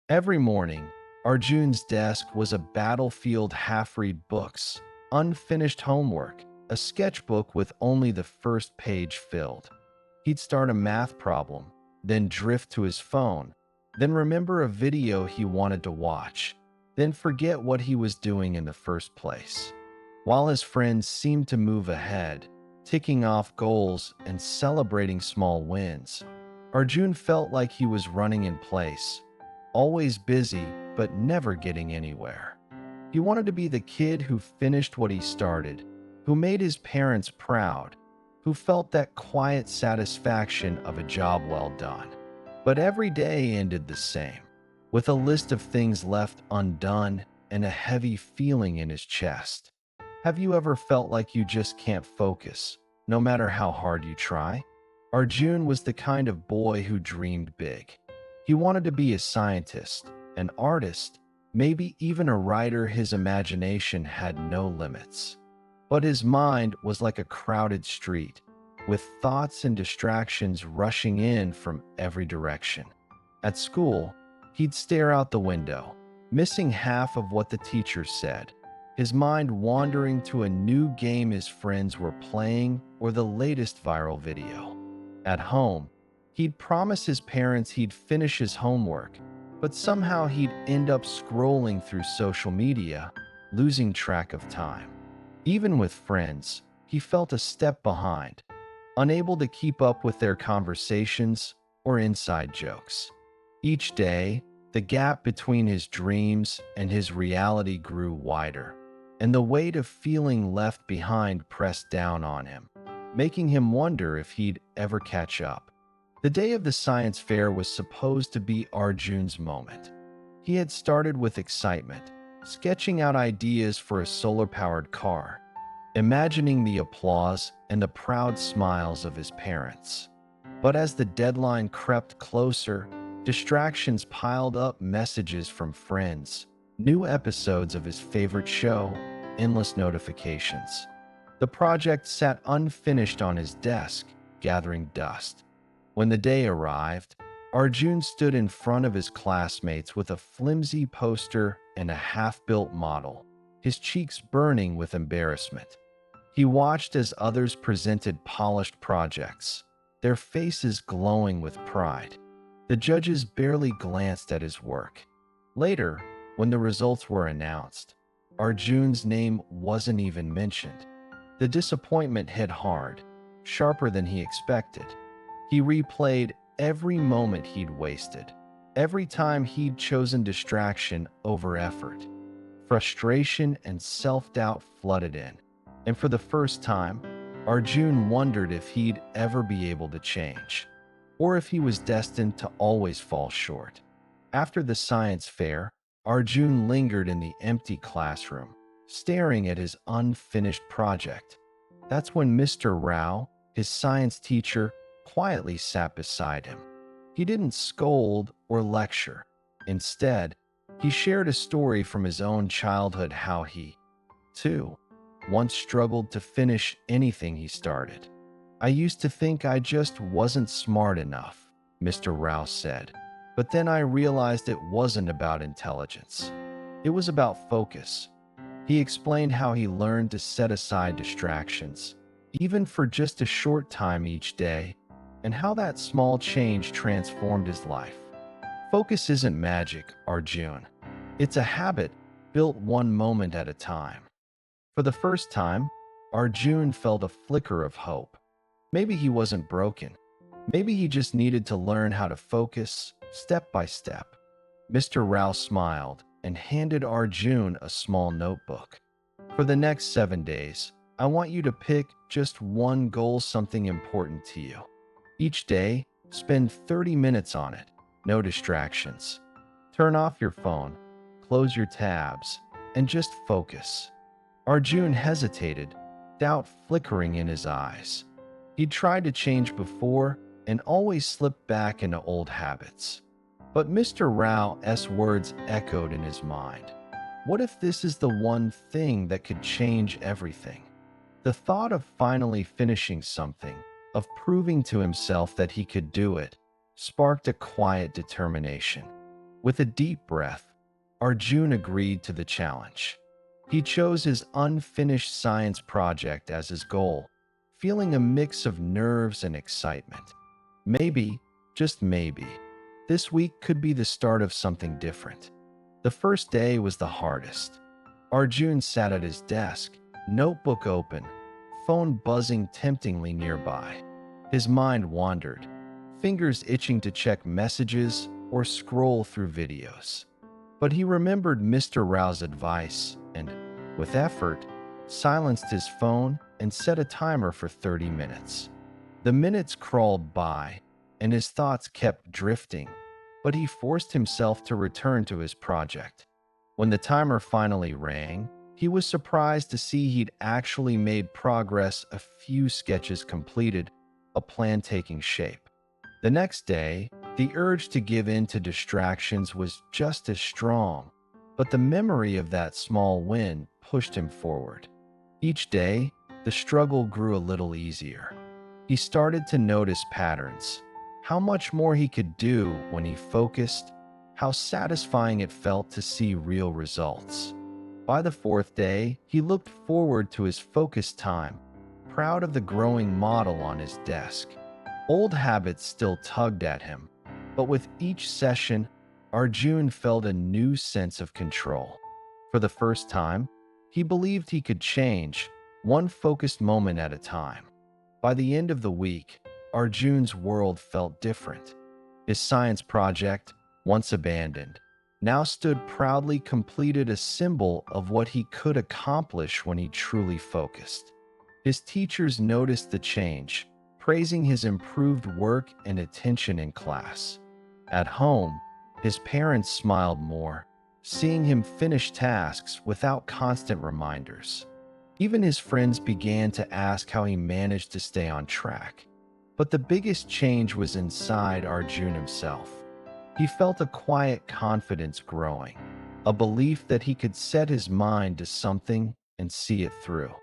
Every morning, Arjun's desk was a battlefield half-read books, unfinished homework, a sketchbook with only the first page filled. He'd start a math problem, then drift to his phone, then remember a video he wanted to watch, then forget what he was doing in the first place. While his friends seemed to move ahead, ticking off goals and celebrating small wins, Arjun felt like he was running in place, always busy but never getting anywhere. He wanted to be the kid who finished what he started, who made his parents proud, who felt that quiet satisfaction of a job well done. But every day ended the same, with a list of things left undone and a heavy feeling in his chest. Have you ever felt like you just can't focus, no matter how hard you try? Arjun was the kind of boy who dreamed big. He wanted to be a scientist, an artist, maybe even a writer. His imagination had no limits. But his mind was like a crowded street, with thoughts and distractions rushing in from every direction. At school, he'd stare out the window, missing half of what the teacher said, his mind wandering to a new game his friends were playing or the latest viral video. At home, he'd promise his parents he'd finish his homework, but somehow he'd end up scrolling through social media, losing track of time. Even with friends, he felt a step behind, unable to keep up with their conversations or inside jokes. Each day, the gap between his dreams and his reality grew wider, and the weight of feeling left behind pressed down on him, making him wonder if he'd ever catch up. The day of the science fair was supposed to be Arjun's moment. He had started with excitement, sketching out ideas for a solar-powered car, imagining the applause and the proud smiles of his parents. But as the deadline crept closer, distractions piled up: messages from friends, new episodes of his favorite show, endless notifications. The project sat unfinished on his desk, gathering dust. When the day arrived, Arjun stood in front of his classmates with a flimsy poster and a half-built model, his cheeks burning with embarrassment. He watched as others presented polished projects, their faces glowing with pride. The judges barely glanced at his work. Later, when the results were announced, Arjun's name wasn't even mentioned. The disappointment hit hard, sharper than he expected. He replayed every moment he'd wasted, every time he'd chosen distraction over effort. Frustration and self-doubt flooded in, and for the first time, Arjun wondered if he'd ever be able to change, or if he was destined to always fall short. After the science fair, Arjun lingered in the empty classroom, staring at his unfinished project. That's when Mr. Rao, his science teacher, quietly sat beside him. He didn't scold or lecture. Instead, he shared a story from his own childhood: how he, too, once struggled to finish anything he started. "I used to think I just wasn't smart enough," Mr. Rao said. "But then I realized it wasn't about intelligence. It was about focus." He explained how he learned to set aside distractions, even for just a short time each day, and how that small change transformed his life. Focus isn't magic, Arjun. It's a habit built one moment at a time. For the first time, Arjun felt a flicker of hope. Maybe he wasn't broken. Maybe he just needed to learn how to focus step by step. Mr. Rao smiled and handed Arjun a small notebook. "For the next 7 days, I want you to pick just one goal, something important to you. Each day, spend 30 minutes on it. No distractions. Turn off your phone, close your tabs, and just focus." Arjun hesitated, doubt flickering in his eyes. He'd tried to change before and always slipped back into old habits. But Mr. Rao's words echoed in his mind. What if this is the one thing that could change everything? The thought of finally finishing something, of proving to himself that he could do it, sparked a quiet determination. With a deep breath, Arjun agreed to the challenge. He chose his unfinished science project as his goal, feeling a mix of nerves and excitement. Maybe, just maybe, this week could be the start of something different. The first day was the hardest. Arjun sat at his desk, notebook open, phone buzzing temptingly nearby. His mind wandered, fingers itching to check messages or scroll through videos. But he remembered Mr. Rao's advice and, with effort, silenced his phone and set a timer for 30 minutes. The minutes crawled by, and his thoughts kept drifting, but he forced himself to return to his project. When the timer finally rang, he was surprised to see he'd actually made progress, a few sketches completed, a plan taking shape. The next day, the urge to give in to distractions was just as strong, but the memory of that small win pushed him forward. Each day, the struggle grew a little easier. He started to notice patterns, how much more he could do when he focused, how satisfying it felt to see real results. By the fourth day, he looked forward to his focus time, proud of the growing model on his desk. Old habits still tugged at him, but with each session, Arjun felt a new sense of control. For the first time, he believed he could change, one focused moment at a time. By the end of the week, Arjun's world felt different. His science project, once abandoned, now stood proudly completed, a symbol of what he could accomplish when he truly focused. His teachers noticed the change, praising his improved work and attention in class. At home, his parents smiled more, seeing him finish tasks without constant reminders. Even his friends began to ask how he managed to stay on track. But the biggest change was inside Arjun himself. He felt a quiet confidence growing, a belief that he could set his mind to something and see it through.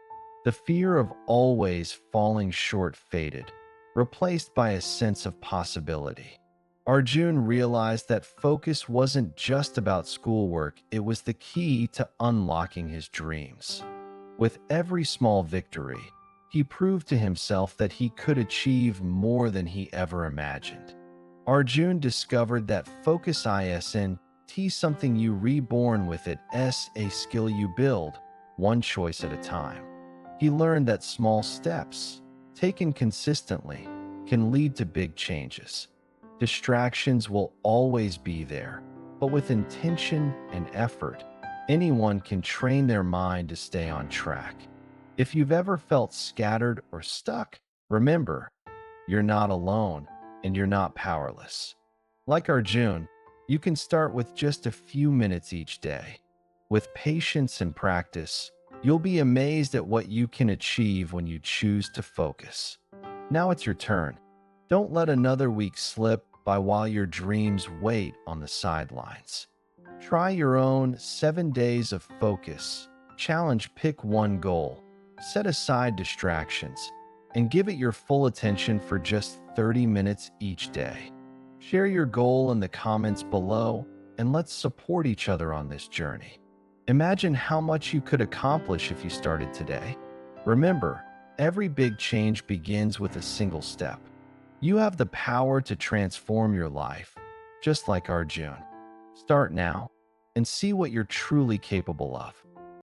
The fear of always falling short faded, replaced by a sense of possibility. Arjun realized that focus wasn't just about schoolwork, it was the key to unlocking his dreams. With every small victory, he proved to himself that he could achieve more than he ever imagined. Arjun discovered that focus isn't something you reborn with, it's a skill you build, one choice at a time. He learned that small steps, taken consistently, can lead to big changes. Distractions will always be there, but with intention and effort, anyone can train their mind to stay on track. If you've ever felt scattered or stuck, remember, you're not alone and you're not powerless. Like Arjun, you can start with just a few minutes each day. With patience and practice, you'll be amazed at what you can achieve when you choose to focus. Now it's your turn. Don't let another week slip by while your dreams wait on the sidelines. Try your own 7 days of focus challenge. Pick one goal, set aside distractions, and give it your full attention for just 30 minutes each day. Share your goal in the comments below, and let's support each other on this journey. Imagine how much you could accomplish if you started today. Remember, every big change begins with a single step. You have the power to transform your life, just like Arjun. Start now and see what you're truly capable of.